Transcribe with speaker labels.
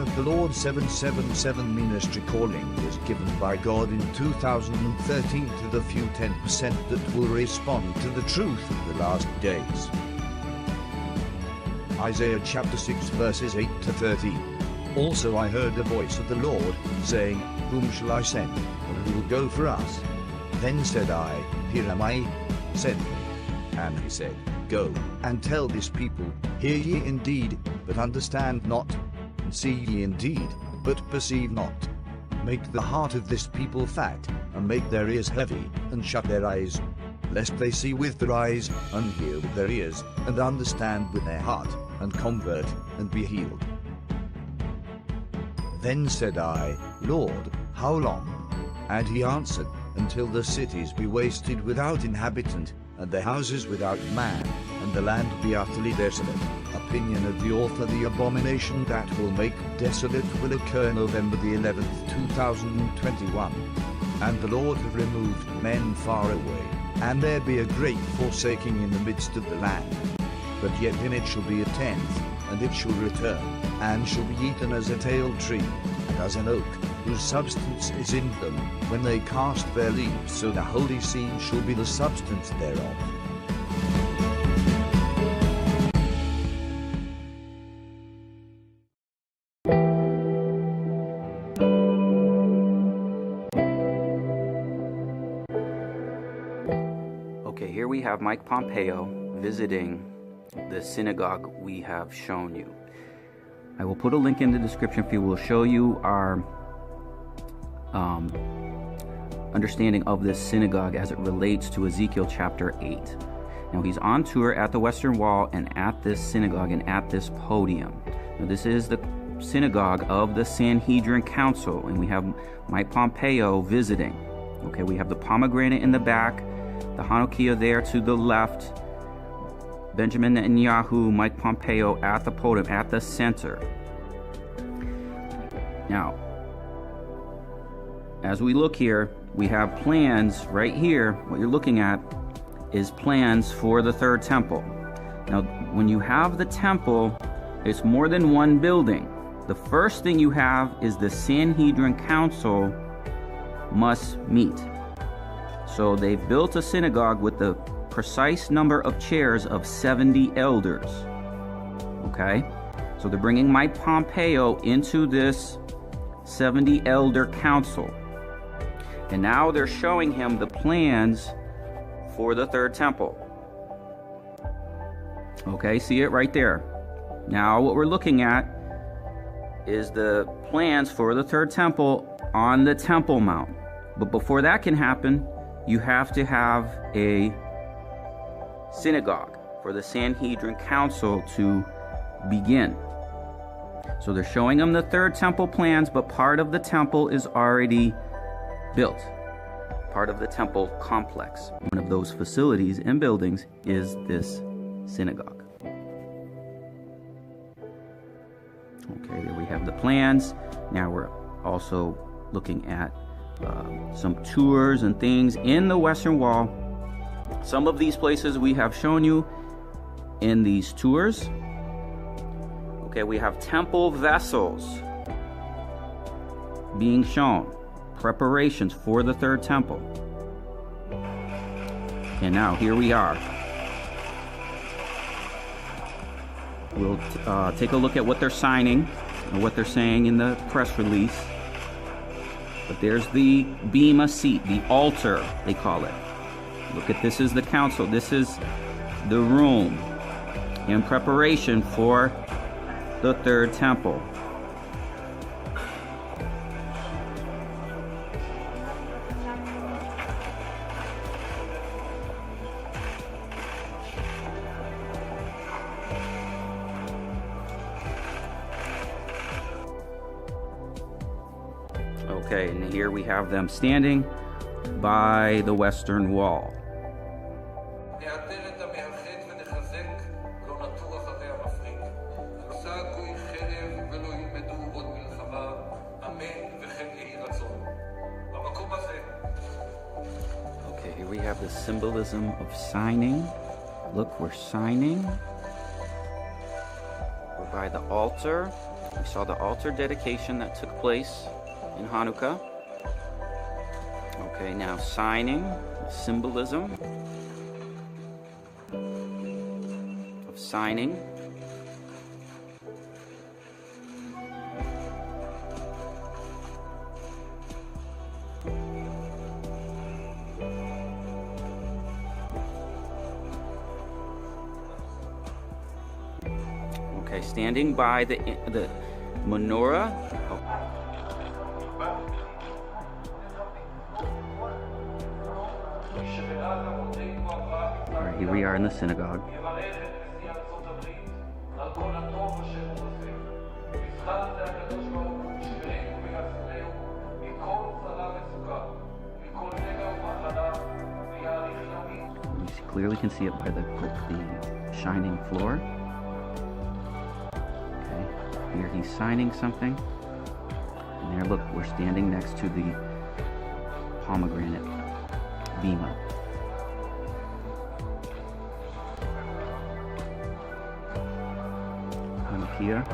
Speaker 1: of the Lord 777 ministry calling is given by God in 2013 to the few 10% that will respond to the truth of the last days. Isaiah chapter 6 verses 8 to 13. Also I heard the voice of the Lord, saying, Whom shall I send, and who will go for us? Then said I, Here am I, send me. And he said, Go, and tell this people, Hear ye indeed, but understand not, and see ye indeed, but perceive not. Make the heart of this people fat, and make their ears heavy, and shut their eyes, lest they see with their eyes, and hear with their ears, and understand with their heart, and convert, and be healed. Then said I, Lord, how long? And he answered, Until the cities be wasted without inhabitant, and the houses without man, and the land be utterly desolate. Opinion of the author. The abomination that will make desolate will occur November the 11th, 2021. And the Lord have removed men far away, and there be a great forsaking in the midst of the land. But yet in it shall be a tenth, and it shall return, and shall be eaten as a tale tree, and as an oak, whose substance is in them, when they cast their leaves, so the holy seed shall be the substance thereof.
Speaker 2: Okay, here we have Mike Pompeo visiting the synagogue we have shown you. I will put a link in the description for you. We'll show you our understanding of this synagogue as it relates to Ezekiel chapter 8. Now he's on tour at the Western Wall and at this synagogue and at this podium. Now this is the synagogue of the Sanhedrin Council, and we have Mike Pompeo visiting. Okay, we have the pomegranate in the back, the Hanukkah there to the left, Benjamin Netanyahu, Mike Pompeo at the podium, at the center. Now, as we look here, we have plans right here. What you're looking at is plans for the third temple. Now, when you have the temple, it's more than one building. The first thing you have is the Sanhedrin Council must meet. So they've built a synagogue with the precise number of chairs of 70 elders. Okay? So they're bringing Mike Pompeo into this 70 elder council. And now they're showing him the plans for the third temple. Okay, see it right there. Now what we're looking at is the plans for the third temple on the Temple Mount. But before that can happen, you have to have a synagogue for the Sanhedrin Council to begin. So they're showing them the third temple plans, but part of the temple is already built. Part of the temple complex. One of those facilities and buildings is this synagogue. Okay, there we have the plans. Now we're also looking at some tours and things in the Western Wall. Some of these places we have shown you in these tours. Okay, we have temple vessels being shown. Preparations for the third temple. And now here we are. We'll take a look at what they're signing and what they're saying in the press release. But there's the bema seat, the altar, they call it. Look at this is the council. This is the room in preparation for the third temple. Okay, and here we have them standing by the Western Wall. Okay, here we have the symbolism of signing. Look, we're signing. We're by the altar. We saw the altar dedication that took place in Hanukkah. Okay, now signing, symbolism of signing. Okay, standing by the menorah. Oh. All right, here we are in the synagogue. We clearly can see it by the shining floor. Here he's signing something. And there, look, we're standing next to the pomegranate bima. Hanukkah.